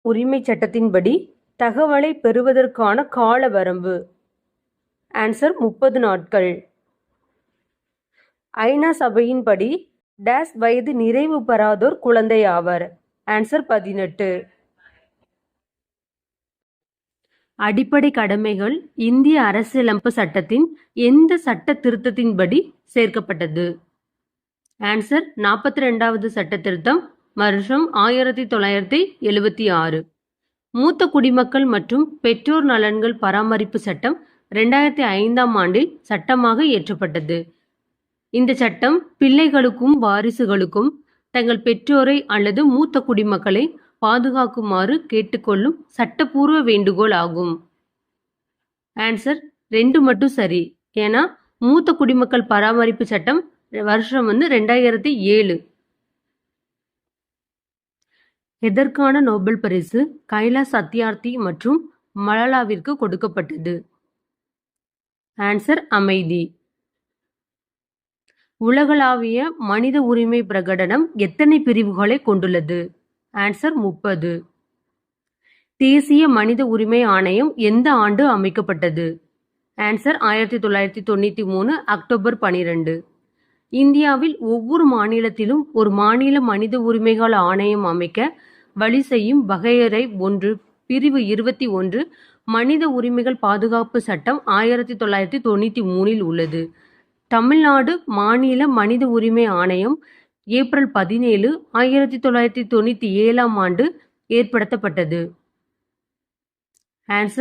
உரிமை சட்டத்தின்படி தகவலை பெறுவதற்கான கால வரம்பு. ஆன்சர் 30 நாட்கள். ஐநா சபையின்படி டேஸ் வயது நிறைவு பெறாதோர் குழந்தை ஆவர். ஆன்சர் 18. அடிப்படை கடமைகள் இந்திய அரசியலமைப்பு சட்டத்தின் எந்த சட்ட திருத்தத்தின்படி சேர்க்கப்பட்டது? ஆன்சர் 42வது சட்ட திருத்தம் வருஷம் 1976. மூத்த குடிமக்கள் மற்றும் பெற்றோர் நலன்கள் பராமரிப்பு சட்டம் 2005ஆம் ஆண்டில் சட்டமாக இயற்றப்பட்டது. இந்த சட்டம் பிள்ளைகளுக்கும் வாரிசுகளுக்கும் தங்கள் பெற்றோரை அல்லது மூத்த குடிமக்களை பாதுகாக்குமாறு கேட்டுக்கொள்ளும் சட்டப்பூர்வ வேண்டுகோள் ஆகும். ஆன்சர் 2 மட்டும் சரி. ஏன்னா மூத்த குடிமக்கள் பராமரிப்பு சட்டம் வருஷம் 2007. எதற்கான நோபல் பரிசு கைலாஷ் சத்யார்த்தி மற்றும் மலாலாவிற்கு கொடுக்கப்பட்டது? ஆன்சர் அமைதி. உலகளாவிய மனித உரிமை பிரகடனம் எத்தனை பிரிவுகளை கொண்டுள்ளது? ஆன்சர் 30. தேசிய மனித உரிமை ஆணையம் எந்த ஆண்டு அமைக்கப்பட்டது? Answer 1993 October 12. இந்தியாவில் ஒவ்வொரு மாநிலத்திலும் ஒரு மாநில மனித உரிமைகள் ஆணையம் அமைக்க வழி செய்யும் வகையறை 1 பிரிவு 21 மனித உரிமைகள் பாதுகாப்பு சட்டம் 1993 உள்ளது. தமிழ்நாடு மாநில மனித உரிமை ஆணையம் ஏப்ரல் 17, 1997ஆம் ஆண்டு ஏற்படுத்தப்பட்டது. ஆன்சர்